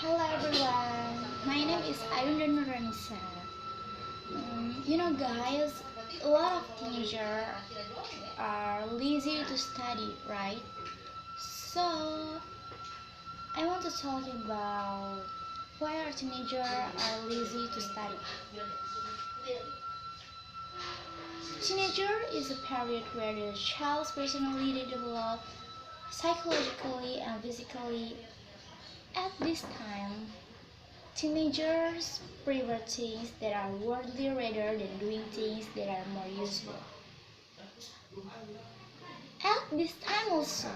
Hello everyone, my name is Ayunda. Guys, a lot of teenagers are lazy to study, right? So, I want to talk about why our teenagers are lazy to study. Teenager is a period where the child's personality develops psychologically and physically. At this time, teenagers prefer things that are worldly rather than doing things that are more useful. At this time also,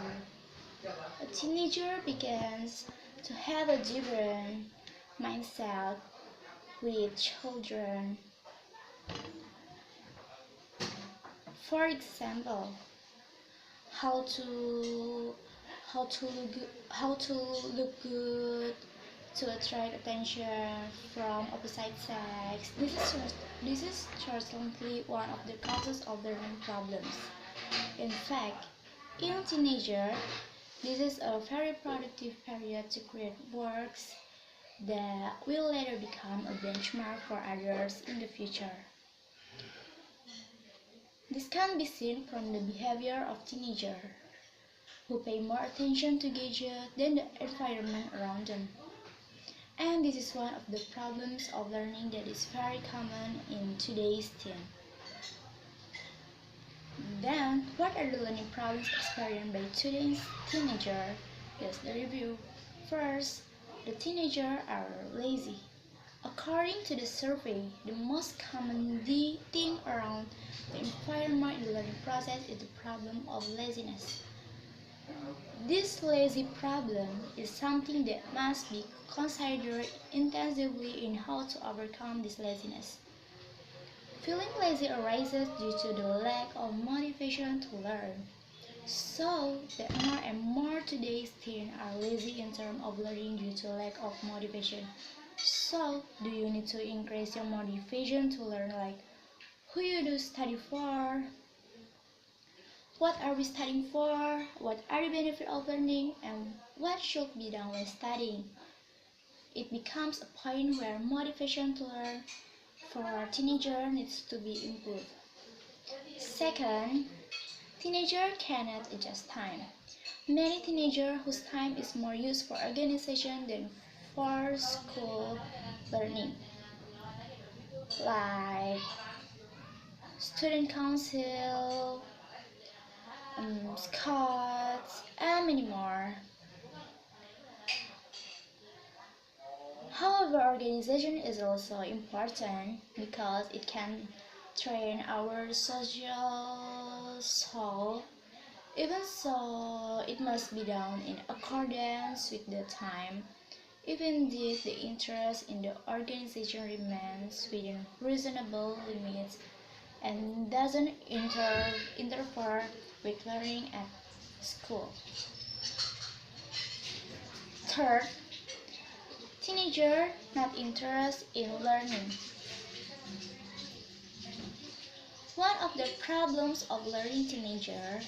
a teenager begins to have a different mindset with children. For example, how to how to look good to attract attention from opposite sex. This is certainly one of the causes of learning problems. In fact, in teenager, this is a very productive period to create works that will later become a benchmark for others in the future. This can be seen from the behavior of teenagers, who pay more attention to gadgets than the environment around them. And this is one of the problems of learning that is very common in today's teen. Then, what are the learning problems experienced by today's teenager? Here's the review. First, the teenagers are lazy. According to the survey, the most common thing around the environment in the learning process is the problem of laziness. This lazy problem is something that must be considered intensively in how to overcome this laziness. Feeling lazy arises due to the lack of motivation to learn. So, that more and more today's teens are lazy in terms of learning due to lack of motivation. So, do you need to increase your motivation to learn, like who you do study for? What are we studying for? What are the benefits of learning? And what should be done when studying? It becomes a point where motivation to learn for teenagers needs to be improved. Second, teenagers cannot adjust time. Many teenagers whose time is more used for organization than for school learning, like student council, scouts, and many more. However, organization is also important because it can train our social soul. Even so, it must be done in accordance with the time. Even if the interest in the organization remains within reasonable limits and doesn't interfere with learning at school. Third, teenager not interested in learning. One of the problems of learning teenager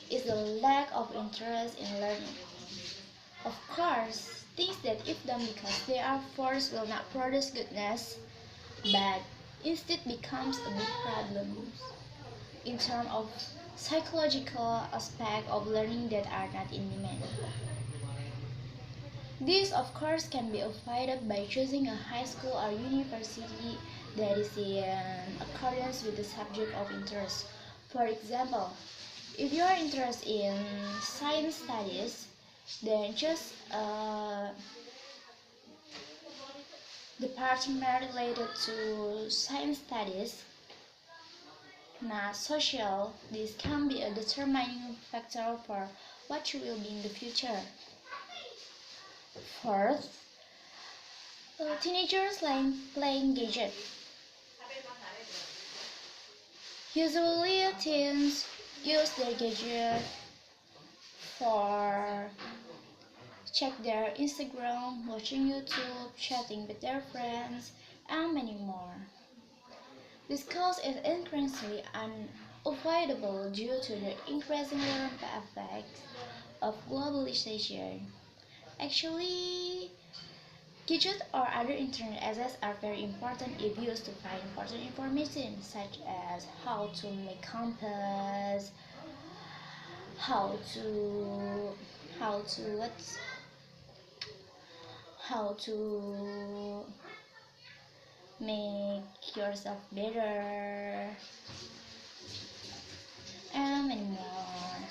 is the lack of interest in learning. Of course, things that if done because they are forced will not produce goodness, but instead becomes a big problem in terms of psychological aspect of learning that are not in demand. This, of course, can be avoided by choosing a high school or university that is in accordance with the subject of interest. For example, if you are interested in science studies, then choose a department related to science studies, not social. This can be a determining factor for what you will be in the future. Fourth, teenagers like playing gadgets. Usually, teens use their gadget for check their Instagram, watching YouTube, chatting with their friends, and many more. This cause is increasingly unavoidable due to the increasing effects of globalization. Actually, Gadgets or other internet access are very important if used to find important information, such as how to make compass, how to how to what how to make yourself better, and many more.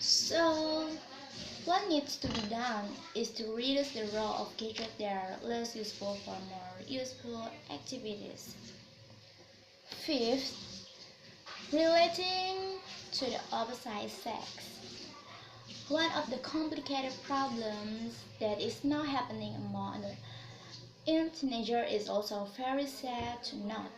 So what needs to be done is to reduce the role of gadgets that are less useful for more useful activities. Fifth, relating to the opposite sex. One of the complicated problems that is now happening among the teenagers is also very sad to note,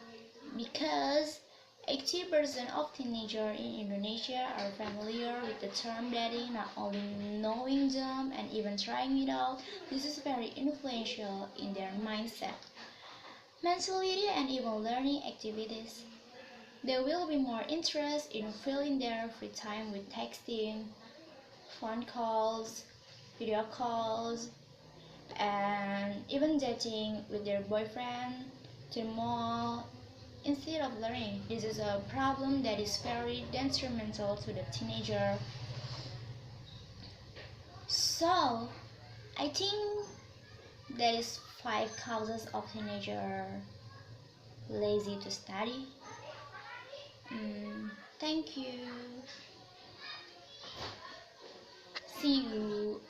because 80% of teenagers in Indonesia are familiar with the term dating, not only knowing them and even trying it out. This is very influential in their mindset, mentality, and even learning activities. They will be more interested in filling their free time with texting, phone calls, video calls, and even dating with their boyfriend to the mall instead of learning. This is a problem that is very detrimental to the teenager. So, I think there is 5 causes of teenager lazy to study. Thank you. See you